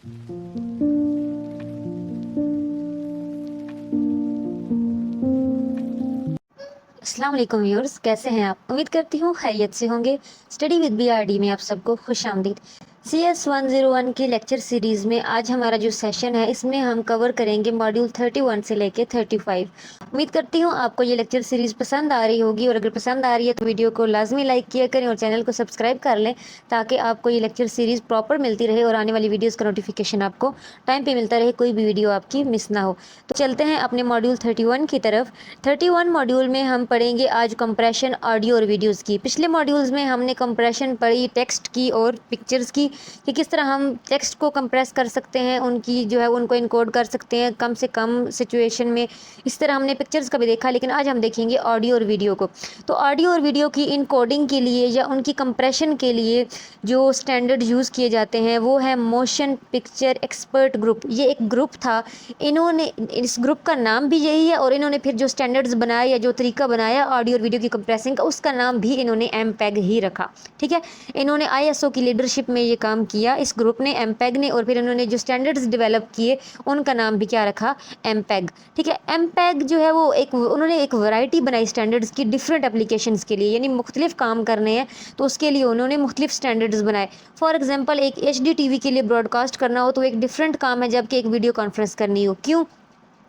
अस्सलाम वालेकुम व्यूअर्स, कैसे हैं आप? उम्मीद करती हूँ खैरियत से होंगे। स्टडी विद बीआरडी में आप सबको खुशामदीद। CS101 की लेक्चर सीरीज़ में आज हमारा जो सेशन है इसमें हम कवर करेंगे मॉड्यूल 31 से लेके 35। उम्मीद करती हूँ आपको ये लेक्चर सीरीज़ पसंद आ रही होगी, और अगर पसंद आ रही है तो वीडियो को लाजमी लाइक किया करें और चैनल को सब्सक्राइब कर लें ताकि आपको ये लेक्चर सीरीज़ प्रॉपर मिलती रहे और आने वाली वीडियोज़ का नोटिफिकेशन आपको टाइम पर मिलता रहे, कोई भी वीडियो आपकी मिस ना हो। तो चलते हैं अपने मॉड्यूल 31 की तरफ। 31 मॉड्यूल में हम पढ़ेंगे आज कंप्रेशन ऑडियो और वीडियोस की। पिछले मॉड्यूल्स में हमने कंप्रेशन पढ़ी टेक्स्ट की और पिक्चर्स की, कि किस तरह हम टेक्स्ट को कंप्रेस कर सकते हैं, उनकी जो है उनको इनकोड कर सकते हैं कम से कम सिचुएशन में। इस तरह हमने पिक्चर्स का भी देखा, लेकिन आज हम देखेंगे ऑडियो और वीडियो को। तो ऑडियो और वीडियो की इनकोडिंग के लिए या उनकी कंप्रेशन के लिए जो स्टैंडर्ड यूज़ किए जाते हैं वो है मोशन पिक्चर एक्सपर्ट ग्रुप। ये एक ग्रुप था, इन्होंने इस ग्रुप का नाम भी यही है, और इन्होंने फिर जो स्टैंडर्ड्स बनाए या जो तरीका बनाया ऑडियो और वीडियो की कंप्रेसिंग का, उसका नाम भी इन्होंने MPEG ही रखा। ठीक है, इन्होंने ISO की लीडरशिप में ये काम किया, इस ग्रुप ने, MPEG ने, और फिर इन्होंने जो स्टैंडर्ड्स डेवलप किए उनका नाम भी क्या रखा, MPEG। ठीक है, MPEG जो है वो उन्होंने एक वैरायटी बनाई स्टैंडर्ड्स की डिफरेंट एप्लीकेशंस के लिए, यानी मुख्तलिफ काम करने हैं तो उसके लिए उन्होंने मुख्तलिफ स्टैंडर्ड्स बनाए। फॉर एग्जाम्पल, एक HD TV के लिए ब्रॉडकास्ट करना हो तो एक डिफरेंट काम है, जबकि एक वीडियो कॉन्फ्रेंस करनी हो। क्यों?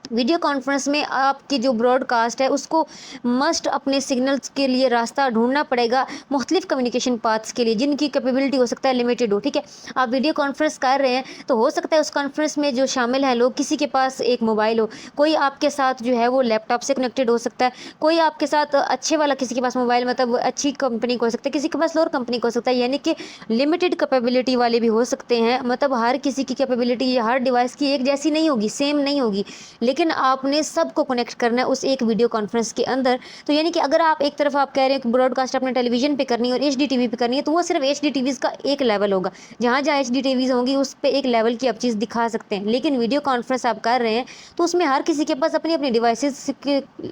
वीडियो कॉन्फ्रेंस में आपकी जो ब्रॉडकास्ट है उसको मस्ट अपने सिग्नल्स के लिए रास्ता ढूंढना पड़ेगा मुख्तलिफ कम्युनिकेशन पाथ्स के लिए, जिनकी कैपेबिलिटी हो सकता है लिमिटेड हो। ठीक है, आप वीडियो कॉन्फ्रेंस कर रहे हैं तो हो सकता है उस कॉन्फ्रेंस में जो शामिल हैं लोग, किसी के पास एक मोबाइल हो, कोई आपके साथ जो है वो लैपटॉप से कनेक्टेड हो सकता है, कोई आपके साथ अच्छे वाला किसी के पास मोबाइल, मतलब अच्छी कंपनी को हो सकता है, किसी के पास लोअर कंपनी को हो सकता है, यानी कि लिमिटेड कैपेबिलिटी वाले भी हो सकते हैं। मतलब हर किसी की कैपेबिलिटी या हर डिवाइस की एक जैसी नहीं होगी, सेम नहीं होगी, लेकिन आपने सबको कनेक्ट करना है उस एक वीडियो कॉन्फ्रेंस के अंदर। तो यानी कि अगर आप एक तरफ आप कह रहे हैं कि ब्रॉडकास्ट अपने टेलीविजन पे करनी है और HD TV पे करनी है, तो वो सिर्फ HD TVs का एक लेवल होगा, जहाँ जहाँ HD TVs होंगी उस पर एक लेवल की आप चीज़ दिखा सकते हैं। लेकिन वीडियो कॉन्फ्रेंस आप कर रहे हैं तो उसमें हर किसी के पास अपनी अपनी डिवाइसेस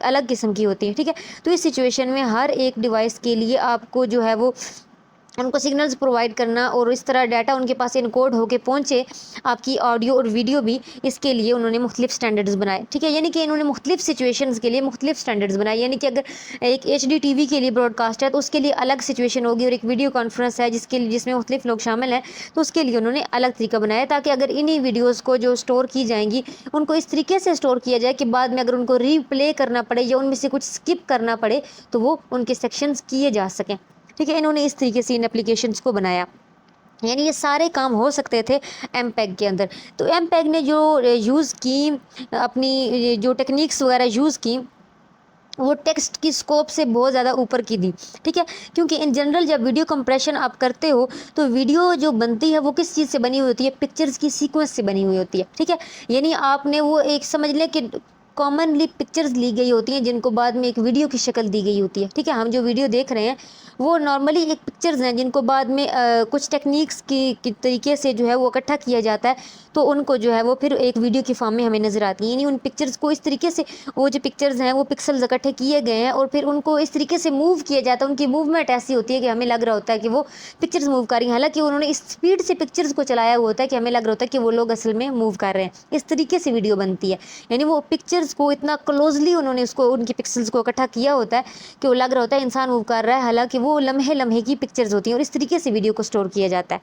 अलग किस्म की होती है। ठीक है, तो इस सिचुएशन में हर एक डिवाइस के लिए आपको जो है वो उनको सिग्नल्स प्रोवाइड करना, और इस तरह डाटा उनके पास इनकोड होके पहुँचे आपकी ऑडियो और वीडियो भी, इसके लिए उन्होंने मुख्तलिफ स्टैंडर्ड्स बनाए। ठीक है, यानी कि इन्होंने मुख्तलिफ सिचुएशंस के लिए मुख्तलिफ स्टैंडर्ड्स बनाए। यानी कि अगर एक HD TV के लिए ब्रॉडकास्ट है तो उसके लिए अलग सिचुएशन होगी, और एक वीडियो कॉन्फ्रेंस है जिसमें मुख्तलिफ लोग शामिल हैं तो उसके लिए उन्होंने अलग तरीका बनाया, ताकि अगर इन्हीं वीडियोज़ को जो स्टोर की जाएंगी उनको इस तरीके से स्टोर किया जाए कि बाद में अगर उनको रीप्ले करना पड़े या उनमें से कुछ स्किप करना पड़े तो वो उनके सेक्शंस किए जा सकें। ठीक है, इन्होंने इस तरीके से इन एप्लीकेशंस को बनाया, यानी ये सारे काम हो सकते थे MPEG के अंदर। तो MPEG ने जो यूज़ की अपनी जो टेक्निक्स वगैरह यूज़ की, वो टेक्स्ट की स्कोप से बहुत ज़्यादा ऊपर की दी। ठीक है, क्योंकि इन जनरल जब वीडियो कंप्रेशन आप करते हो तो वीडियो जो बनती है वो किस चीज़ से बनी हुई होती है, पिक्चर्स की सीक्वेंस से बनी हुई होती है। ठीक है, यानी आपने वो एक समझ लें कि कॉमनली पिक्चर्स ली गई होती हैं जिनको बाद में एक वीडियो की शक्ल दी गई होती है। ठीक है, हम जो वीडियो देख रहे हैं वो नॉर्मली एक पिक्चर्स हैं जिनको बाद में कुछ टेक्निक्स की तरीके से जो है वो इकट्ठा किया जाता है, तो उनको जो है वो फिर एक वीडियो की फॉर्म में हमें नज़र आती है। यानी उन पिक्चर्स को इस तरीके से, वो जो पिक्चर्स हैं वो पिक्सल्स इकट्ठे किए गए हैं और फिर उनको इस तरीके से मूव किया जाता है, उनकी मूवमेंट ऐसी होती है कि हमें लग रहा होता है कि वो पिक्चर्स मूव कर रही हैं, हालांकि उन्होंने इस स्पीड से पिक्चर्स को चलाया हुआ होता है कि हमें लग रहा होता है कि वो लोग असल में मूव कर रहे हैं। इस तरीके से वीडियो बनती है, यानी वो पिक्चर्स को इतना क्लोजली उन्होंने उसको उनकी पिक्सल्स को इकट्ठा किया होता है कि वो लग रहा होता है इंसान मूव कर रहा है, हालांकि वो लम्हे लम्हे की पिक्चर्स होती हैं, और इस तरीके से वीडियो को स्टोर किया जाता है।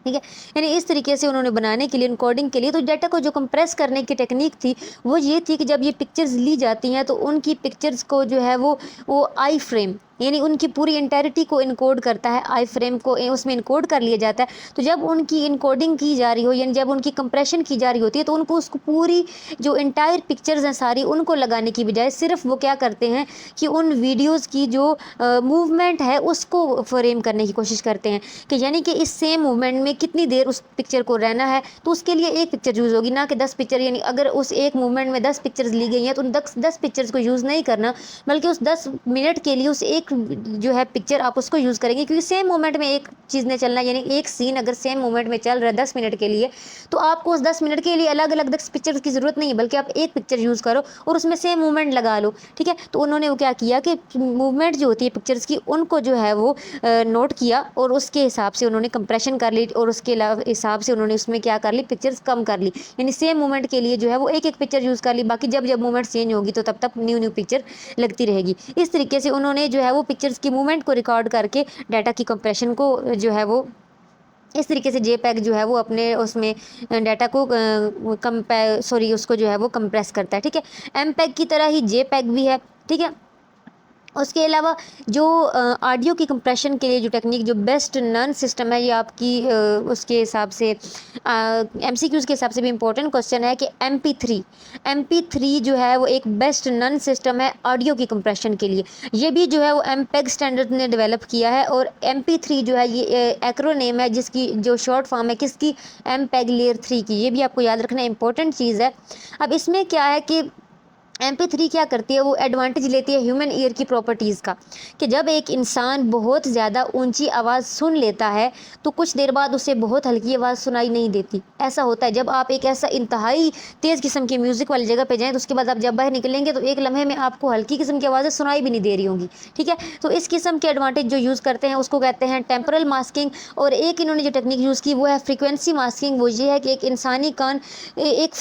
ठीक है, यानी इस तरीके से उन्होंने बनाने के लिए, इनकोडिंग के लिए, तो डाटा को जो कंप्रेस करने की टेक्निक थी वो ये थी कि जब ये पिक्चर्स ली जाती हैं तो उनकी पिक्चर्स को जो है वो आई फ्रेम, यानी उनकी पूरी इंटायरिटी को इनकोड करता है, आई फ्रेम को उसमें इनकोड कर लिया जाता है। तो जब उनकी इनकोडिंग की जा रही हो, यानी जब उनकी कंप्रेशन की जा रही होती है, तो उनको उसको पूरी जो इंटायर पिक्चर्स हैं सारी उनको लगाने की बजाय सिर्फ वो क्या करते हैं कि उन वीडियोज़ की जो मूवमेंट है उसको फ्रेम करने की कोशिश करते हैं, कि यानी कि इस सेम मूवमेंट में कितनी देर उस पिक्चर को रहना है, तो उसके लिए एक पिक्चर यूज़ होगी, ना कि 10 पिक्चर। यानी अगर उस एक मूवमेंट में 10 पिक्चर्स ली गई हैं तो उन 10 पिक्चर्स को यूज़ नहीं करना, बल्कि उस 10 मिनट के लिए उस एक जो है पिक्चर आप उसको यूज़ करेंगे, क्योंकि सेम मोमेंट में एक चीज़ ने चलना है। यानी एक सीन अगर सेम मोमेंट में चल रहा है 10 मिनट के लिए, तो आपको उस 10 मिनट के लिए अलग अलग 10 पिक्चर्स की ज़रूरत नहीं है, बल्कि आप एक पिक्चर यूज़ करो और उसमें सेम मूवमेंट लगा लो। ठीक है, तो उन्होंने वो क्या किया कि मूवमेंट जो होती है पिक्चर्स की उनको जो है वो नोट किया और उसके हिसाब से उन्होंने कंप्रेशन कर ली, और उसके अलावा हिसाब से उन्होंने उसमें क्या कर ली, पिक्चर्स कम कर ली, यानी सेम मूवमेंट के लिए जो है वो एक एक पिक्चर यूज़ कर ली, बाकी जब जब मूवमेंट चेंज होगी तो तब तक न्यू न्यू पिक्चर लगती रहेगी। इस तरीके से उन्होंने जो है वो पिक्चर्स की मूवमेंट को रिकॉर्ड करके डाटा की कंप्रेशन को जो है वो इस तरीके से जेपैग जो है वो अपने उसमें डाटा को उसको जो है वो कंप्रेस करता है, ठीक है। एमपैग की तरह ही जेपैग भी है, ठीक है। उसके अलावा जो ऑडियो की कंप्रेशन के लिए जो टेक्निक जो बेस्ट नन सिस्टम है, ये आपकी उसके हिसाब से एमसीक्यूज़ के हिसाब से भी इम्पोर्टेंट क्वेश्चन है कि एमपी3 जो है वो एक बेस्ट नन सिस्टम है ऑडियो की कंप्रेशन के लिए। ये भी जो है वो एमपेग स्टैंडर्ड ने डेवलप किया है, और एमपी3 जो है ये एक्रोनेम है जिसकी जो शॉर्ट फॉर्म है किसकी, एमपेग लेयर 3 की। ये भी आपको याद रखना इंपॉर्टेंट चीज़ है। अब इसमें क्या है कि MP3 क्या करती है, वो एडवांटेज लेती है ह्यूमन ईयर की प्रॉपर्टीज़ का, कि जब एक इंसान बहुत ज़्यादा ऊंची आवाज़ सुन लेता है तो कुछ देर बाद उसे बहुत हल्की आवाज़ सुनाई नहीं देती। ऐसा होता है जब आप एक ऐसा इंतहाई तेज़ किस्म की म्यूज़िक वाली जगह पे जाएं तो उसके बाद आप जब बाहर निकलेंगे तो एक लम्हे में आपको हल्की किस्म की आवाज़ें सुनाई भी नहीं दे रही होंगी, ठीक है। तो इस किस्म के एडवांटेज जो यूज़ करते हैं उसको कहते हैं टेम्परल मास्किंग। और एक इन्होंने जो टेक्निक यूज़ की वो है फ्रीक्वेंसी मास्किंग। वो ये है कि एक इंसानी कान एक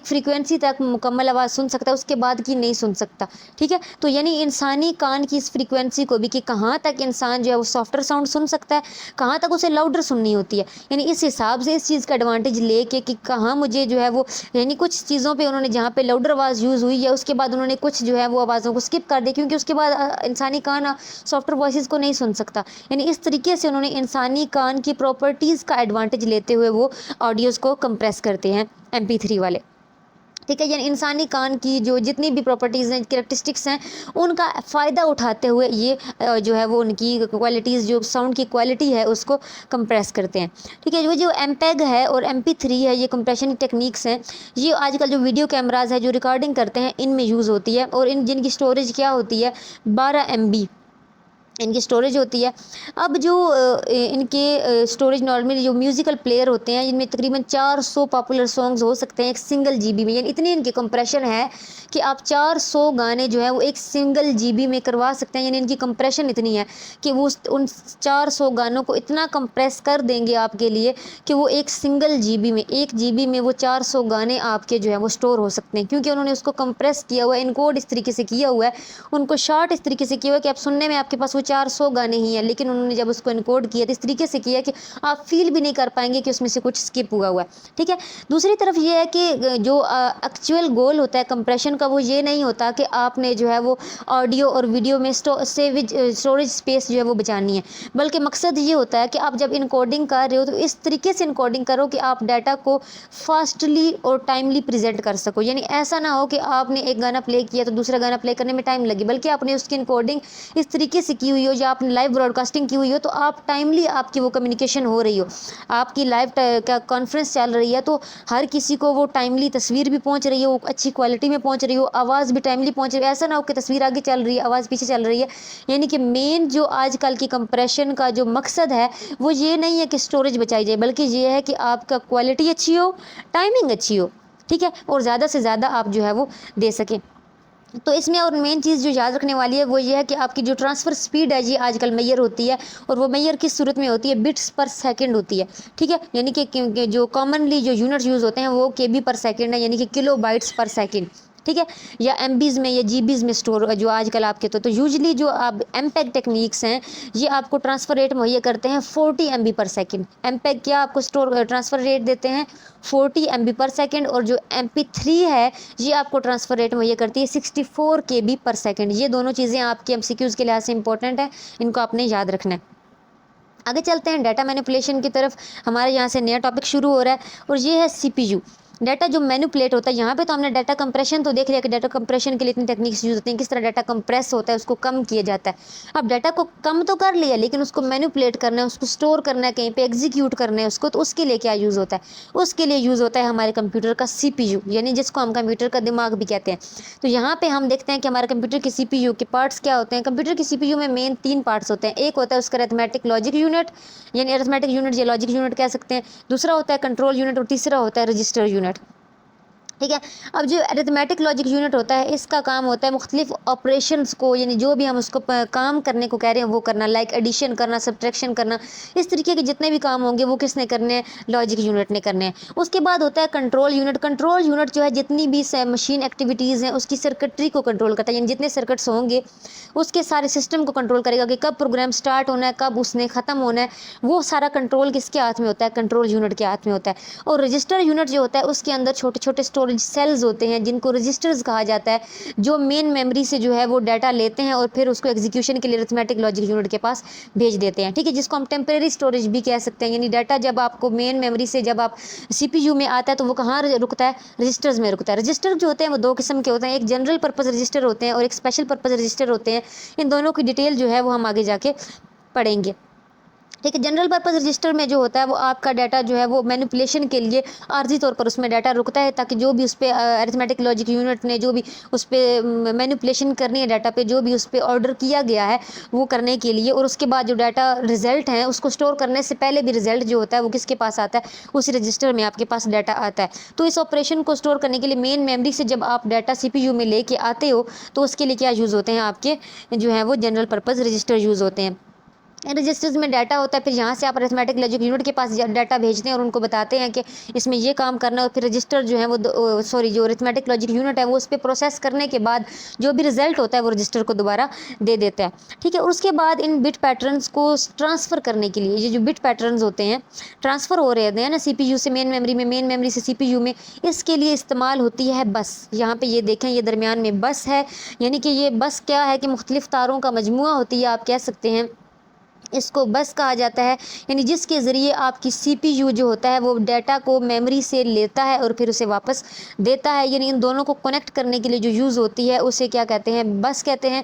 फ्रीक्वेंसी तक मुकम्मल आवाज़ सुन सकता है, उसके बाद की नहीं सुन सकता, ठीक है। तो यानी इंसानी कान की इस फ्रीक्वेंसी को भी कि कहाँ तक इंसान जो है वो सॉफ्टर साउंड सुन सकता है, कहाँ तक उसे लाउडर सुननी होती है, यानी इस हिसाब से इस चीज़ का एडवांटेज लेके कि कहाँ मुझे जो है वो, यानी कुछ चीज़ों पे उन्होंने जहाँ पे लाउडर आवाज़ यूज़ हुई है उसके बाद उन्होंने कुछ जो है वो आवाज़ों को स्किप कर दिया, क्योंकि उसके बाद इंसानी कान सॉफ्टर वॉइस को नहीं सुन सकता। यानी इस तरीके से उन्होंने इंसानी कान की प्रॉपर्टीज़ का एडवांटेज लेते हुए वो ऑडियोज़ को कंप्रेस करते हैं MP3 वाले, ठीक है। यानी इंसानी कान की जो जितनी भी प्रॉपर्टीज़ हैं, कैरेक्टरिस्टिक्स हैं, उनका फ़ायदा उठाते हुए ये जो है वो उनकी क्वालिटीज़, जो साउंड की क्वालिटी है उसको कंप्रेस करते हैं, ठीक है। जो एमपेग है और MP3 है, ये कंप्रेशन टेक्निक्स हैं, ये आजकल जो वीडियो कैमराज है जो रिकॉर्डिंग करते हैं इनमें यूज़ होती है, और जिनकी स्टोरेज क्या होती है, 12 MB इनकी स्टोरेज होती है। अब जो इनके स्टोरेज नॉर्मली जो म्यूज़िकल प्लेयर होते हैं इनमें तकरीबन 400 पॉपुलर सॉन्ग्स हो सकते हैं एक सिंगल GB में, यानी इतनी इनकी कंप्रेशन है कि आप 400 गाने जो है वो एक सिंगल GB में करवा सकते हैं। यानी इनकी कंप्रेशन इतनी है कि वो उन 400 गानों को इतना कंप्रेस कर देंगे आपके लिए कि वो एक सिंगल GB में, 1 GB में वो 400 गाने आपके जो है वो स्टोर हो सकते हैं, क्योंकि उन्होंने उसको कंप्रेस किया हुआ है, इनकोड इस तरीके से किया हुआ है, उनको शॉर्ट इस तरीके से किया हुआ है कि आप सुनने में आपके पास वो 400 गाने ही हैं, लेकिन उन्होंने जब उसको इनकोड किया तो इस तरीके से किया कि आप फील भी नहीं कर पाएंगे कि उसमें से कुछ स्किप हुआ है, ठीक है। दूसरी तरफ ये है कि जो एक्चुअल गोल होता है कंप्रेशन का, वो ये नहीं होता कि आपने जो है वो ऑडियो और वीडियो में स्टोरेज स्पेस जो है वो बचानी है, बल्कि मकसद ये होता है कि आप जब इनकोडिंग कर रहे हो तो इस तरीके से इनकोडिंग करो कि आप डाटा को फास्टली और टाइमली प्रेजेंट कर सको। यानी ऐसा ना हो कि आपने एक गाना प्ले किया तो दूसरा गाना प्ले करने में टाइम लगे, बल्कि आपने उसकी इनकोडिंग इस तरीके से की हुई हो या आपने लाइव ब्रॉडकास्टिंग की हुई हो तो आप टाइमली आपकी वो कम्युनिकेशन हो रही हो, आपकी लाइव का कॉन्फ्रेंस चल रही है तो हर किसी को वो टाइमली तस्वीर भी पहुंच रही हो, वो अच्छी क्वालिटी में पहुंच रही हो, आवाज़ भी टाइमली पहुंच रही है। ऐसा ना हो कि तस्वीर आगे चल रही है आवाज़ पीछे चल रही है। यानी कि मेन जो आजकल की कंप्रेशन का जो मकसद है वो ये नहीं है कि स्टोरेज बचाई जाए, बल्कि ये है कि आपका क्वालिटी अच्छी हो, टाइमिंग अच्छी हो, ठीक है, और ज़्यादा से ज़्यादा आप जो है वो दे सकें। तो इसमें और मेन चीज़ जो याद रखने वाली है वो ये है कि आपकी जो ट्रांसफ़र स्पीड है ये आजकल मेजर होती है, और वो मेजर किस सूरत में होती है, बिट्स पर सेकंड होती है, ठीक है। यानी कि जो कॉमनली जो यूनिट्स यूज़ होते हैं वो KB पर सेकंड है, यानी कि किलो बाइट्स पर सेकंड, ठीक है, या MBs में या GBs में स्टोर जो आजकल आपके तो यूजली जो आप MPEG टेक्निक्स हैं ये आपको ट्रांसफ़र रेट मुहैया करते हैं 40 MB पर सेकंड। MPEG क्या आपको ट्रांसफ़र रेट देते हैं 40 MB पर सेकंड, और जो MP3 है ये आपको ट्रांसफ़र रेट मुहैया करती है 64 KB पर सेकंड। ये दोनों चीज़ें आपके MCQs के लिहाज से इंपॉर्टेंट है, इनको आपने याद रखना है। आगे चलते हैं डाटा मैनिपुलेशन की तरफ। हमारे यहाँ से नया टॉपिक शुरू हो रहा है और ये है CPU। डाटा जो मैनिपुलेट होता है, यहाँ पे तो हमने डाटा कंप्रेशन तो देख लिया कि डाटा कंप्रेशन के लिए इतनी टेक्निक्स यूज़ होती हैं, किस तरह डाटा कंप्रेस होता है, उसको कम किया जाता है। अब डाटा को कम तो कर लिया, लेकिन उसको मैनिपुलेट करना है, उसको स्टोर करना है, कहीं पे एग्जीक्यूट करना है उसको, तो उसके लिए क्या यूज़ होता है, उसके लिए यूज़ होता है हमारे कंप्यूटर का CPU, यानी जिसको हम कंप्यूटर का दिमाग भी कहते हैं। तो यहाँ पे हम देखते हैं कि हमारे कंप्यूटर की CPU के पार्ट्स क्या होते हैं। कंप्यूटर की CPU में मेन 3 पार्ट्स होते हैं। एक होता है उसका अरिथमेटिक लॉजिक यूनिट, यानी अरिथमेटिक यूनिट या लॉजिक यूनिट कह सकते हैं। दूसरा होता है कंट्रोल यूनिट, और तीसरा होता है रजिस्टर यूनिट। ठीक है। अब जो अरिथमेटिक लॉजिक यूनिट होता है, इसका काम होता है मुख्तलिफ ऑपरेशंस को, यानी जो भी हम उसको काम करने को कह रहे हैं वो करना, लाइक एडिशन करना, सब्ट्रैक्शन करना, इस तरीके के जितने भी काम होंगे वो किसने करने हैं, लॉजिक यूनिट ने करने हैं। उसके बाद होता है कंट्रोल यूनिट। कंट्रोल यूनिट जो है जितनी भी मशीन एक्टिविटीज़ हैं उसकी सर्किटरी को कंट्रोल करता है, यानी जितने सर्किट्स होंगे उसके सारे सिस्टम को कंट्रोल करेगा कि कब प्रोग्राम स्टार्ट होना है, कब उसने ख़त्म होना है। वो सारा कंट्रोल किसके हाथ में होता है, कंट्रोल यूनिट के हाथ में होता है। और रजिस्टर यूनिट जो होता है उसके अंदर छोटे छोटे स्टोरेज सेल्स होते हैं जिनको रजिस्टर्स कहा जाता है, जो मेन मेमोरी से जो है वो डाटा लेते हैं और फिर उसको एग्जीक्यूशन के लिए अरिथमेटिक लॉजिक यूनिट के पास भेज देते हैं। ठीक है, जिसको हम टेम्परेरी स्टोरेज भी कह सकते हैं, यानी डाटा जब आपको मेन मेमोरी से जब आप सीपीयू में आता है तो वो कहाँ रुकता है, रजिस्टर्स में रुकता है। रजिस्टर जो होते हैं वो दो किस्म के होते हैं, एक जनरल पर्पज़ रजिस्टर होते हैं और एक स्पेशल पर्पज़ रजिस्टर होते हैं। इन दोनों की डिटेल जो है वो हम आगे जाके पढ़ेंगे। ठीक है, जनरल पर्पज़ रजिस्टर में जो होता है वो आपका डाटा जो है वो मैनिपुलेशन के लिए आर्जी तौर पर उसमें डाटा रुकता है, ताकि जो भी उस पर अरिथमेटिक लॉजिक यूनिट ने जो भी उस पर मैनिपुलेशन करनी है डाटा पे, जो भी उस पर ऑर्डर किया गया है वो करने के लिए, और उसके बाद जो डाटा रिजल्ट है उसको स्टोर करने से पहले भी रिजल्ट जो होता है वो किसके पास आता है, उसी रजिस्टर में आपके पास डाटा आता है। तो इस ऑपरेशन को स्टोर करने के लिए मेन मेमोरी से जब आप डाटा सीपीयू में लेके आते हो तो उसके लिए क्या यूज़ होते हैं, आपके जो है वो जनरल पर्पज़ रजिस्टर यूज़ होते हैं। रजिस्टर्स में डाटा होता है, फिर यहाँ से आप अरिथमेटिक लॉजिक यूनिट के पास डाटा भेजते हैं और उनको बताते हैं कि इसमें ये काम करना है, और फिर रजिस्टर जो है वो जो अरिथमेटिक लॉजिक यूनिट है वो उस पर प्रोसेस करने के बाद जो भी रिजल्ट होता है वो रजिस्टर को दोबारा दे देता है। ठीक है, और उसके बाद इन बिट पैटर्न्स को ट्रांसफ़र करने के लिए, ये जो बिट पैटर्न्स होते हैं ट्रांसफ़र हो रहे हैं ना सीपीयू से मेन मेमोरी में, मेन मेमोरी से सीपीयू में, इसके लिए इस्तेमाल होती है बस। यहाँ पे ये देखें, ये दरमियान में बस है, यानी कि ये बस क्या है कि मुख्तलिफ तारों का मजमुआ होती है, आप कह सकते हैं इसको बस कहा जाता है, यानी जिसके ज़रिए आपकी सीपीयू जो होता है वो डाटा को मेमोरी से लेता है और फिर उसे वापस देता है, यानी इन दोनों को कनेक्ट करने के लिए जो यूज़ होती है उसे क्या कहते हैं, बस कहते हैं।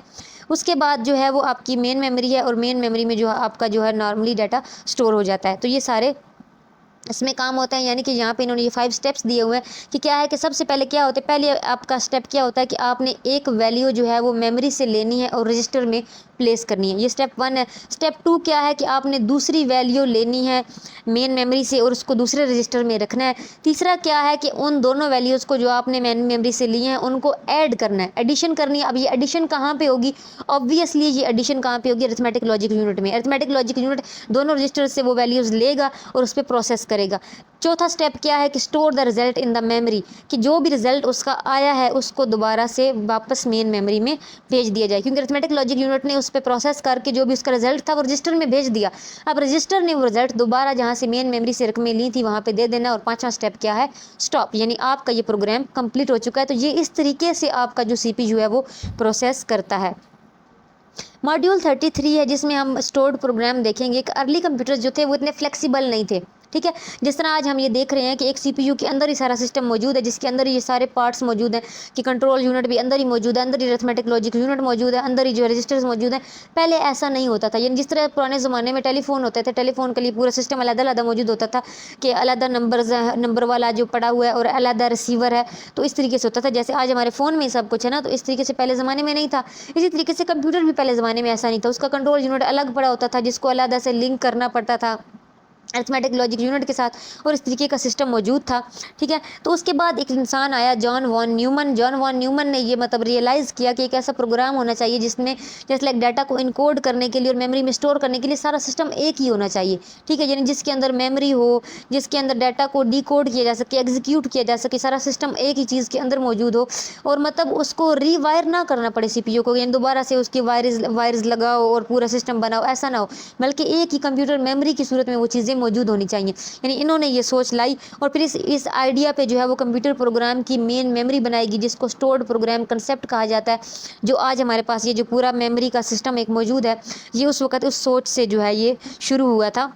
उसके बाद जो है वो आपकी मेन मेमोरी है, और मेन मेमोरी में जो है आपका जो है नॉर्मली डाटा स्टोर हो जाता है। तो ये सारे इसमें काम होता है, यानी कि यहाँ पे इन्होंने ये 5 स्टेप्स दिए हुए हैं कि क्या है कि सबसे पहले क्या होता है, पहले आपका स्टेप क्या होता है कि आपने एक वैल्यू जो है वो मेमोरी से लेनी है और रजिस्टर में प्लेस करनी है, ये स्टेप 1 है। स्टेप 2 क्या है कि आपने दूसरी वैल्यू लेनी है मेन मेमोरी से और उसको दूसरे रजिस्टर में रखना है। तीसरा क्या है कि उन दोनों वैल्यूज़ को जो आपने मेन मेमोरी से ली हैं उनको ऐड करना है, एडिशन करनी है। अब ये एडिशन कहाँ पे होगी, ऑब्वियसली ये एडिशन कहाँ पे होगी, अरिथमेटिक लॉजिक यूनिट में। अरिथमेटिक लॉजिक यूनिट दोनों रजिस्टर से वो वैल्यूज़ लेगा और उस पर प्रोसेस करेगा। चौथा स्टेप क्या है कि store the result in the memory, कि जो भी रिजल्ट उसका आया है उसको दोबारा से वापस मेन मेमोरी में भेज दिया जाए, क्योंकि अरिथमेटिक लॉजिक यूनिट ने उस पर प्रोसेस करके जो भी उसका रिजल्ट था वो रजिस्टर में भेज दिया। अब रजिस्टर ने वो रिजल्ट दोबारा जहाँ से मेन मेमोरी से रकमें ली थी वहाँ पे दे देना। और पांचवा स्टेप क्या है, स्टॉप, यानी आपका ये प्रोग्राम कंप्लीट हो चुका है। तो ये इस तरीके से आपका जो सीपीयू है वो प्रोसेस करता है। मॉड्यूल 33 है जिसमें हम स्टोर्ड प्रोग्राम देखेंगे। एक अर्ली कंप्यूटर्स जो थे वो इतने फ्लेक्सिबल नहीं थे, ठीक है। जिस तरह आज हम ये देख रहे हैं कि एक सीपीयू के अंदर ही सारा सिस्टम मौजूद है, जिसके अंदर ये सारे पार्ट्स मौजूद हैं, कि कंट्रोल यूनिट भी अंदर ही मौजूद है, अंदर ही अरिथमेटिक लॉजिक यूनिट मौजूद है, अंदर ही जो रजिस्टर्स मौजूद हैं। पहले ऐसा नहीं होता था, यानी जिस तरह पुराने ज़माने में टेलीफोन होते थे, टेलीफोन के लिए पूरा सिस्टम अलग-अलग मौजूद होता था कि अलग नंबर वाला जो पड़ा हुआ है और अलग रिसीवर है, तो इस तरीके से होता था। जैसे आज हमारे फ़ोन में सब कुछ है ना, तो इस तरीके से पहले ज़माने में नहीं था। इसी तरीके से कंप्यूटर भी पहले ज़माने में ऐसा नहीं था, उसका कंट्रोल यूनिट अलग पड़ा होता था जिसको अलग से लिंक करना पड़ता था अरिथमेटिक लॉजिक यूनिट के साथ, और इस तरीके का सिस्टम मौजूद था, ठीक है। तो उसके बाद एक इंसान आया, जॉन वॉन न्यूमन ने ये मतलब रियलाइज़ किया कि एक ऐसा प्रोग्राम होना चाहिए जिसमें जैसे लाइक डाटा को इनकोड करने के लिए और मेमोरी में स्टोर करने के लिए सारा सिस्टम एक ही होना चाहिए, ठीक है। यानी जिसके अंदर मेमोरी हो, जिसके अंदर डाटा को डिकोड किया जा सके, एग्जीक्यूट किया जा सके, सारा सिस्टम एक ही चीज़ के अंदर मौजूद हो, और मतलब उसको रीवायर ना करना पड़े सीपीयू को, यानी दोबारा से उसकी वायर्स लगाओ और पूरा सिस्टम बनाओ, ऐसा ना हो, बल्कि एक ही कंप्यूटर मेमोरी की सूरत में वो चीज़ें मौजूद होनी चाहिए। यानी इन्होंने ये सोच लाई और फिर इस आइडिया पे जो है वो कंप्यूटर प्रोग्राम की मेन मेमोरी बनाएगी, जिसको स्टोर्ड प्रोग्राम कंसेप्ट कहा जाता है। जो आज हमारे पास ये जो पूरा मेमोरी का सिस्टम एक मौजूद है, ये उस वक्त उस सोच से जो है ये शुरू हुआ था।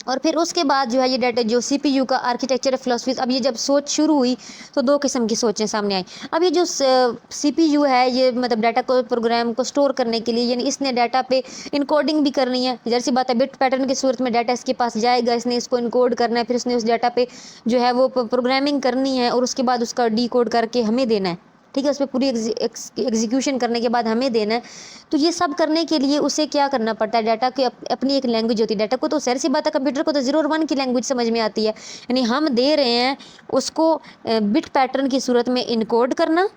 और फिर उसके बाद जो है ये डाटा जो सीपीयू का आर्किटेक्चर फिलोसफी, अब ये जब सोच शुरू हुई तो दो किस्म की सोचें सामने आई। अब ये जो सीपीयू है ये मतलब डाटा को प्रोग्राम को स्टोर करने के लिए, यानी इसने डाटा पे इनकोडिंग भी करनी है, जैसी बात है बिट पैटर्न की सूरत में डाटा इसके पास जाएगा, इसने इसको इनकोड करना है, फिर उसने उस डाटा पे जो है वो प्रोग्रामिंग करनी है और उसके बाद उसका डी कोड करके हमें देना है, ठीक है, उस पर पूरी एग्जीक्यूशन करने के बाद हमें देना है। तो ये सब करने के लिए उसे क्या करना पड़ता है, डाटा की अपनी एक लैंग्वेज होती है। डाटा को तो ज़ाहिर सी बात है कंप्यूटर को तो 0 और 1 की लैंग्वेज समझ में आती है, यानी हम दे रहे हैं उसको बिट पैटर्न की सूरत में इनकोड करना,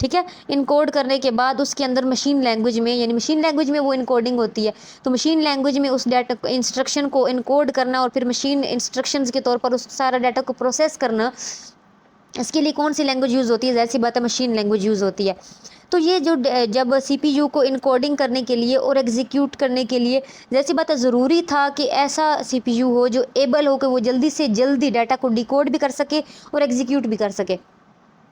ठीक है। इनकोड करने के बाद उसके अंदर मशीन लैंग्वेज में, यानी मशीन लैंग्वेज में वो इनकोडिंग होती है, तो मशीन लैंग्वेज में उस डाटा इंस्ट्रक्शन को इनकोड करना और फिर मशीन इंस्ट्रक्शंस के तौर पर उस सारा डाटा को प्रोसेस करना। इसके लिए कौन सी लैंग्वेज यूज़ होती है, ज़ाहिर सी बात है मशीन लैंग्वेज यूज़ होती है। तो ये जो जब सीपीयू को इनकोडिंग करने के लिए और एग्जीक्यूट करने के लिए, ज़ाहिर सी बात है ज़रूरी था कि ऐसा सीपीयू हो जो एबल हो कि वो जल्दी से जल्दी डाटा को डिकोड भी कर सके और एग्जीक्यूट भी कर सके।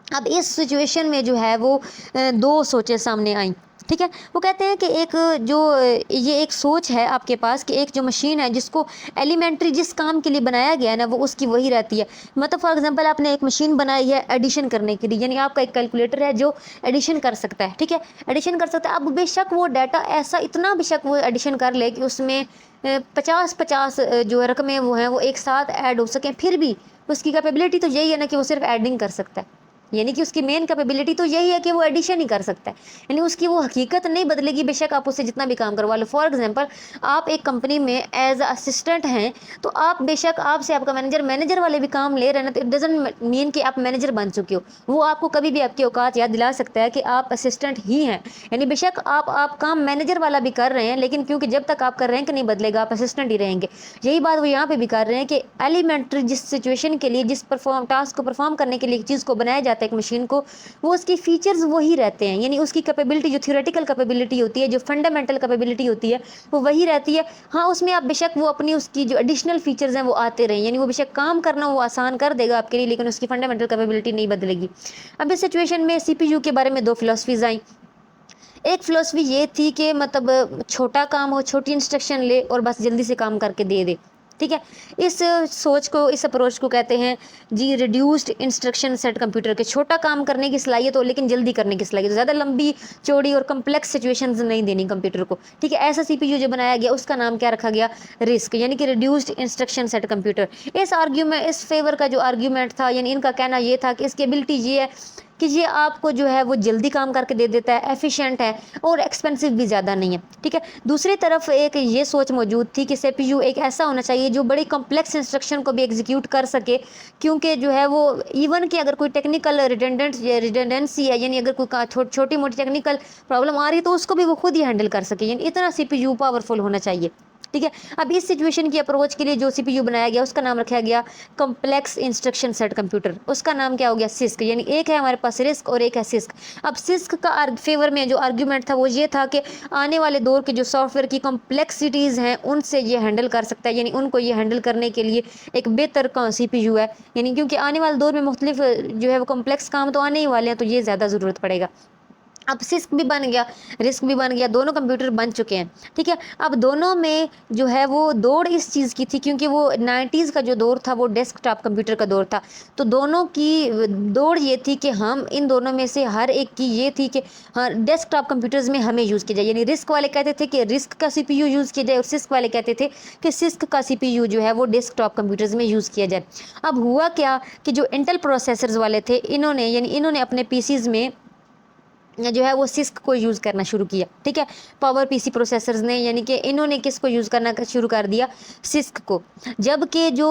अब इस सिचुएशन में जो है वो दो सोचें सामने आई, ठीक है। वो कहते हैं कि एक जो ये एक सोच है आपके पास कि एक जो मशीन है जिसको एलिमेंट्री जिस काम के लिए बनाया गया है ना वो उसकी वही रहती है। मतलब फॉर एग्जांपल आपने एक मशीन बनाई है एडिशन करने के लिए, यानी आपका एक कैलकुलेटर है जो एडिशन कर सकता है, ठीक है, एडिशन कर सकता है। अब बेशक वो डाटा ऐसा इतना बेशक वो एडिशन कर ले कि उसमें 50-50 जो रकमें वो हैं वो एक साथ ऐड हो सकें, फिर भी उसकी कैपेबिलिटी तो यही है ना कि वो सिर्फ एडिंग कर सकता है, यानी कि उसकी मेन कैपेबिलिटी तो यही है कि वो एडिशन ही कर सकता है, यानी उसकी वो हकीकत नहीं बदलेगी बेशक आप उससे जितना भी काम करवा लो। फॉर एग्जांपल आप एक कंपनी में एज असिस्टेंट हैं, तो आप बेशक आपसे आपका मैनेजर वाले भी काम ले रहे हैं ना, तो इट डजंट मीन कि आप मैनेजर बन चुके हो। वो आपको कभी भी आपकी औकात याद दिला सकता है कि आप असिस्टेंट ही हैं, यानी बेशक आप काम मैनेजर वाला भी कर रहे हैं, लेकिन क्योंकि जब तक आपका रैंक नहीं बदलेगा आप असिस्टेंट ही रहेंगे। यही बात वो यहाँ पे भी कर रहे हैं कि एलिमेंट्री जिस सिचुएशन के लिए, जिस टास्क को परफॉर्म करने के लिए एक चीज़ को बनाया जाता है एक मशीन को, वो उसकी फीचर्स वही रहते हैं, यानी उसकी कैपेबिलिटी जो थ्योरेटिकल कैपेबिलिटी होती है, जो फंडामेंटल कैपेबिलिटी होती है वो वही रहती है। हाँ, उसमें आप बेशक वो अपनी उसकी जो एडिशनल फीचर्स हैं वो आते रहें, यानी वो बेशक काम करना वो आसान कर देगा आपके लिए, लेकिन उसकी फंडामेंटल कैपेबिलिटी नहीं बदलेगी। अब इस सिचुएशन में सीपीयू के बारे में दो फिलोसफीज आई। एक फिलोसफी ये थी कि मतलब छोटा काम हो, छोटी इंस्ट्रक्शन ले और बस जल्दी से काम करके दे दे, ठीक है। इस सोच को, इस अप्रोच को कहते हैं जी रिड्यूस्ड इंस्ट्रक्शन सेट कंप्यूटर के। छोटा काम करने की सलाहियत हो लेकिन जल्दी करने की सलाहियत, ज़्यादा लंबी चौड़ी और कम्प्लेक्स सिचुएशंस नहीं देनी कंप्यूटर को, ठीक है। ऐसा सीपीयू जो बनाया गया उसका नाम क्या रखा गया, रिस्क, यानी कि रिड्यूस्ड इंस्ट्रक्शन सेट कंप्यूटर। इस फेवर का जो आर्ग्यूमेंट था, यानी इनका कहना ये था कि इसकी एबिलिटी ये है कि ये आपको जो है वो जल्दी काम करके दे देता है, एफिशिएंट है और एक्सपेंसिव भी ज़्यादा नहीं है, ठीक है। दूसरी तरफ एक ये सोच मौजूद थी कि सीपीयू एक ऐसा होना चाहिए जो बड़ी कॉम्प्लेक्स इंस्ट्रक्शन को भी एग्जीक्यूट कर सके, क्योंकि जो है वो इवन कि अगर कोई टेक्निकल रिडेंडेंसी है, यानी अगर कोई छोटी मोटी टेक्निकल प्रॉब्लम आ रही है तो उसको भी वो खुद ही हैंडल कर सके, यानी इतना सीपीयू पावरफुल होना चाहिए, ठीक है। अब इस सिचुएशन की अप्रोच के लिए जो सीपीयू बनाया गया उसका नाम रखा गया कॉम्प्लेक्स इंस्ट्रक्शन सेट कंप्यूटर। उसका नाम क्या हो गया, सिस्क, यानी एक है हमारे पास रिस्क और एक है सिस्क। अब सिस्क का फेवर में जो आर्ग्यूमेंट था वो ये था कि आने वाले दौर के जो सॉफ्टवेयर की कॉम्प्लेक्सिटीज़ हैं उनसे ये हैंडल कर सकता है, यानी उनको ये हैंडल करने के लिए एक बेहतर सीपीयू है, यानी क्योंकि आने वाले दौर में मुख्तलिफ जो है वो कॉम्प्लेक्स काम तो आने ही वाले हैं, तो ये ज़्यादा ज़रूरत पड़ेगा। अब सिस्क भी बन गया, रिस्क भी बन गया, दोनों कंप्यूटर बन चुके हैं, ठीक है। अब दोनों में जो है वो दौड़ इस चीज़ की थी, क्योंकि वो 90s का जो दौर था वो डेस्कटॉप कंप्यूटर का दौर था, तो दोनों की दौड़ ये थी कि हम इन दोनों में से हर एक की ये थी कि हाँ डेस्कटॉप कंप्यूटर्स में हमें यूज़ किया जाए, यानी रिस्क वाले कहते थे कि रिस्क का सीपीयू यूज़ किया जाए और सिस्क वाले कहते थे कि सिस्क का सीपीयू जो है वो डेस्कटॉप कंप्यूटर्स में यूज़ किया जाए। अब हुआ क्या कि जो इंटेल प्रोसेसर्स वाले थे इन्होंने अपने पीसीज में जो है वो सिस्क को यूज़ करना शुरू किया, ठीक है। पावर पीसी प्रोसेसर्स ने, यानी कि इन्होंने किसको यूज़ करना शुरू कर दिया, सिस्क को। जबकि जो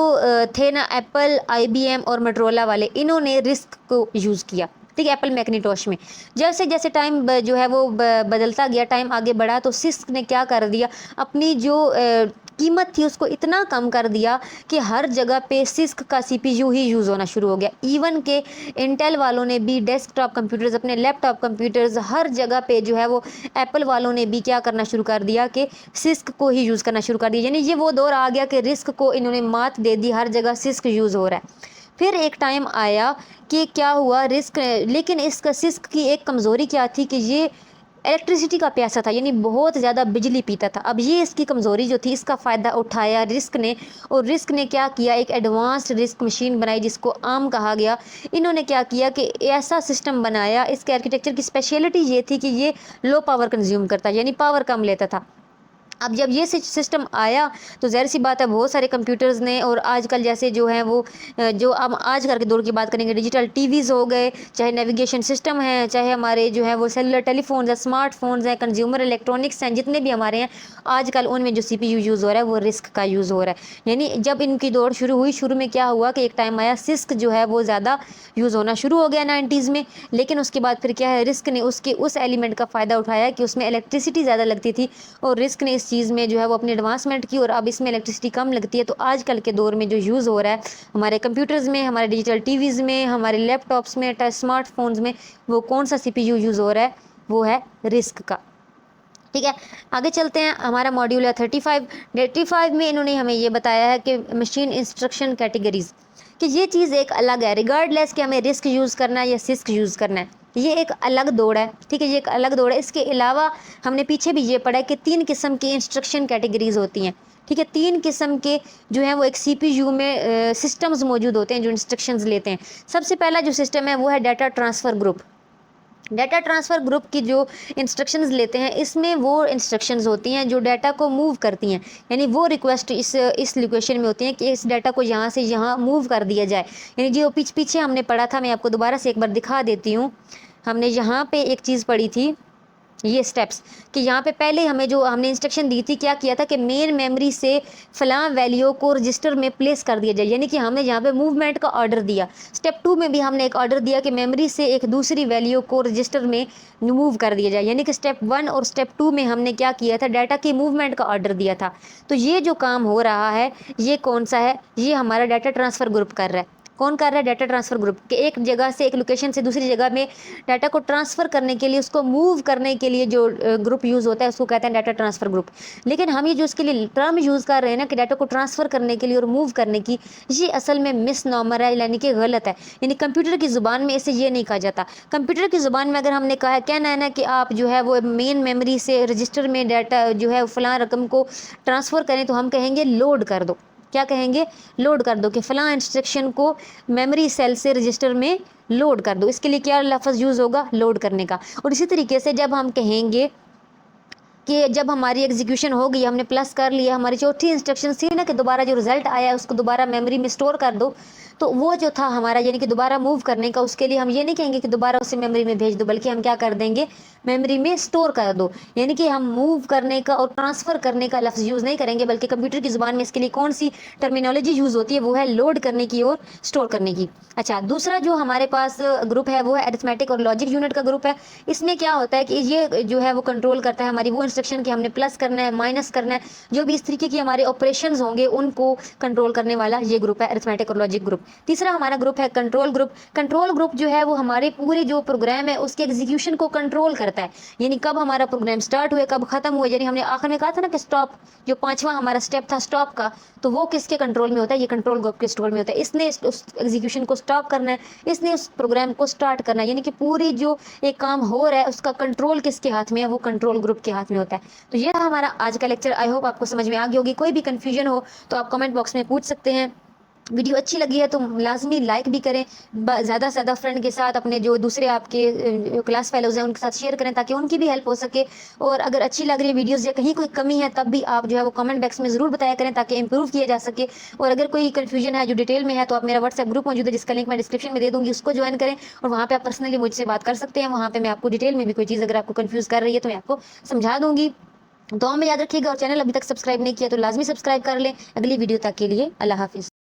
थे ना एप्पल, आईबीएम और मोटोरोला वाले, इन्होंने रिस्क को यूज़ किया, ठीक है, एप्पल मैकिन्टोश में। जैसे जैसे टाइम जो है वो बदलता गया, टाइम आगे बढ़ा, तो सिस्क ने क्या कर दिया, अपनी जो कीमत थी उसको इतना कम कर दिया कि हर जगह पे सिस्क का सीपीयू ही यूज़ होना शुरू हो गया। इवन के इंटेल वालों ने भी डेस्कटॉप कंप्यूटर्स, अपने लैपटॉप कंप्यूटर्स, हर जगह पे जो है वो एप्पल वालों ने भी क्या करना शुरू कर दिया कि सिस्क को ही यूज़ करना शुरू कर दिया, यानी ये वो दौर आ गया कि रिस्क को इन्होंने मात दे दी, हर जगह सिस्क यूज़ हो रहा है। फिर एक टाइम आया कि क्या हुआ, रिस्क, लेकिन इसका सिस्क की एक कमज़ोरी क्या थी कि ये इलेक्ट्रिसिटी का प्यासा था, यानी बहुत ज़्यादा बिजली पीता था। अब ये इसकी कमज़ोरी जो थी, इसका फ़ायदा उठाया रिस्क ने, और रिस्क ने क्या किया, एक एडवांस्ड रिस्क मशीन बनाई जिसको आर्म कहा गया। इन्होंने क्या किया कि ऐसा सिस्टम बनाया, इसके आर्किटेक्चर की स्पेशलिटी ये थी कि ये लो पावर कंज्यूम करता, यानी पावर कम लेता था। अब जब ये सिस्टम आया तो ज़ाहिर सी बात है बहुत सारे कंप्यूटर्स ने, और आजकल जैसे जो है वो जो अब आजकल के दौर की बात करेंगे, डिजिटल टीवीज़ हो गए, चाहे नेविगेशन सिस्टम है, चाहे हमारे जो है वो सेलुलर टेलीफोन्स है, स्मार्टफोन्स हैं, कंज्यूमर इलेक्ट्रॉनिक्स हैं, जितने भी हमारे हैं आजकल उनमें जो CPU यूज़ हो रहा है वो रिस्क का यूज़ हो रहा है। यानी जब इनकी दौड़ शुरू हुई, शुरू में क्या हुआ कि एक टाइम आया सिस्क जो है वो ज़्यादा यूज़ होना शुरू हो गया 90s में, लेकिन उसके बाद फिर क्या है, रिस्क ने उसके उस एलिमेंट का फ़ायदा उठाया कि उसमें इलेक्ट्रिसिटी ज़्यादा लगती थी, और रिस्क ने इस चीज़ में जो है वो अपनी एडवांसमेंट की, और अब इसमें इलेक्ट्रिसिटी कम लगती है। तो आजकल के दौर में जो यूज़ हो रहा है हमारे कंप्यूटर्स में, हमारे डिजिटल टीवीज़ में, हमारे लैपटॉप्स में, स्मार्टफोन्स में, वो कौन सा CPU यूज़ हो रहा है, वो है रिस्क का। ठीक है, आगे चलते हैं। हमारा मॉड्यूल है 35 में इन्होंने हमें ये बताया है कि मशीन इंस्ट्रक्शन कैटेगरीज, कि ये चीज़ एक अलग है, रिगार्डलेस कि हमें रिस्क यूज़ करना है या सिस्क यूज़ करना है, ये एक अलग दौड़ है। ठीक है, ये एक अलग दौड़ है। इसके अलावा हमने पीछे भी ये पढ़ा है कि 3 किस्म की इंस्ट्रक्शन कैटेगरीज होती हैं। ठीक है, 3 किस्म के जो हैं वो एक CPU में सिस्टम्स मौजूद होते हैं जो इंस्ट्रक्शंस लेते हैं। सबसे पहला जो सिस्टम है वो है data transfer group. Data transfer group की जो इंस्ट्रक्शंस लेते हैं, इसमें वो इंस्ट्रक्शंस होती हैं जो डाटा को मूव करती हैं, यानी वो रिक्वेस्ट इस लोकेशन में होती हैं कि इस डाटा को यहाँ से यहाँ मूव कर दिया जाए। यानी जो पीछे हमने पढ़ा था, मैं आपको दोबारा से एक बार दिखा देती हूँ। हमने यहाँ पे एक चीज़ पढ़ी थी, ये स्टेप्स, कि यहाँ पे पहले हमें जो हमने इंस्ट्रक्शन दी थी, क्या किया था कि मेन मेमोरी से फलां वैल्यू को रजिस्टर में प्लेस कर दिया जाए, यानी कि हमने यहाँ पे मूवमेंट का ऑर्डर दिया। स्टेप 2 में भी हमने एक ऑर्डर दिया कि मेमोरी से एक दूसरी वैल्यू को रजिस्टर में मूव कर दिया जाए, यानी कि स्टेप 1 और स्टेप 2 में हमने क्या किया था, डाटा की मूवमेंट का ऑर्डर दिया था। तो ये जो काम हो रहा है ये कौन सा है, ये हमारा डाटा ट्रांसफ़र ग्रुप कर रहा है। कौन कर रहा है, डाटा ट्रांसफ़र ग्रुप, के एक जगह से, एक लोकेशन से दूसरी जगह में डाटा को ट्रांसफ़र करने के लिए, उसको मूव करने के लिए जो ग्रुप यूज़ होता है उसको कहते हैं डाटा ट्रांसफ़र ग्रुप। लेकिन हम ये जो इसके लिए टर्म यूज़ कर रहे हैं ना कि डाटा को ट्रांसफ़र करने के लिए और मूव करने की, ये असल में मिसनॉमर है, यानी कि गलत है। यानी कंप्यूटर की ज़ुबान में इसे ये नहीं कहा जाता। कंप्यूटर की ज़ुबान में अगर हमने कहा है, कहना है ना कि आप जो है वो मेन मेमोरी से रजिस्टर में डाटा जो है फ़लाँ रकम को ट्रांसफ़र करें, तो हम कहेंगे लोड कर दो। क्या कहेंगे, लोड कर दो, कि फ़लाँ इंस्ट्रक्शन को मेमोरी सेल से रजिस्टर में लोड कर दो। इसके लिए क्या लफ्ज़ यूज़ होगा, लोड करने का। और इसी तरीके से जब हम कहेंगे कि जब हमारी एग्जीक्यूशन हो गई, हमने प्लस कर लिया, हमारी चौथी इंस्ट्रक्शन थी ना कि दोबारा जो रिजल्ट आया है उसको दोबारा मेमोरी में स्टोर कर दो, तो वो जो था हमारा यानी कि दोबारा मूव करने का, उसके लिए हम ये नहीं कहेंगे कि दोबारा उसे मेमोरी में भेज दो, बल्कि हम क्या कर देंगे, मेमोरी में स्टोर कर दो। यानी कि हम मूव करने का और ट्रांसफ़र करने का लफ्ज़ यूज़ नहीं करेंगे, बल्कि कंप्यूटर की ज़ुबान में इसके लिए कौन सी टर्मिनोलॉजी यूज़ होती है, वो है लोड करने की और स्टोर करने की। अच्छा, दूसरा जो हमारे पास ग्रुप है वो है अरिथमेटिक और लॉजिक यूनिट का ग्रुप है। इसमें क्या होता है कि ये जो है वो कंट्रोल करता है हमारी वो इंस्ट्रक्शन कि हमने प्लस करना है, माइनस करना है, जो भी इस तरीके की हमारे ऑपरेशंस होंगे उनको कंट्रोल करने वाला ये ग्रुप है, अरिथमेटिक और लॉजिक ग्रुप। तीसरा हमारा ग्रुप है कंट्रोल ग्रुप। कंट्रोल ग्रुप जो है वो हमारे पूरे जो प्रोग्राम है उसके एग्जीक्यूशन को कंट्रोल करता है, यानी कब हमारा प्रोग्राम स्टार्ट हुए, कब खत्म हुए। यानी हमने आखिर में कहा था ना कि स्टॉप, जो 5वां हमारा स्टेप था स्टॉप का, तो वो किसके कंट्रोल में होता है, ये कंट्रोल ग्रुप के कंट्रोल में होता है। इसने उस एग्जीक्यूशन को स्टॉप करना है, इसने उस प्रोग्राम को स्टार्ट करना है, यानी कि पूरी जो एक काम हो रहा है उसका कंट्रोल किसके हाथ में है, वो कंट्रोल ग्रुप के हाथ में होता है। तो ये था हमारा आज का लेक्चर। आई होप आपको समझ में आ गई होगी। कोई भी कन्फ्यूजन हो तो आप कमेंट बॉक्स में पूछ सकते हैं। वीडियो अच्छी लगी है तो लाजमी लाइक भी करें, ज़्यादा से ज़्यादा फ्रेंड के साथ, अपने जो दूसरे आपके क्लास फेलोज़ हैं उनके साथ शेयर करें ताकि उनकी भी हेल्प हो सके। और अगर अच्छी लग रही है वीडियोस या कहीं कोई कमी है तब भी आप जो है वो कमेंट बॉक्स में ज़रूर बताया करें ताकि इंप्रूव किया जा सके। और अगर कोई कन्फ्यूजन है जो डिटेल में है तो आप मेरा व्हाट्सएप ग्रुप मौजूद है जिसका लिंक मैं डिस्क्रिप्शन में दे दूँगी, उसको ज्वाइन करें और वहाँ पर आप पर्सनली मुझसे बात कर सकते हैं। वहाँ पर मैं आपको डिटेल में भी कोई चीज़ अगर आपको कन्फ्यूज़ कर रही है तो मैं आपको समझा दूँगी। तो में याद रखिएगा, और चैनल अभी तक सब्सक्राइब नहीं किया तो लाजमी सब्सक्राइब कर लें। अगली वीडियो तक के लिए अल्लाह हाफिज़।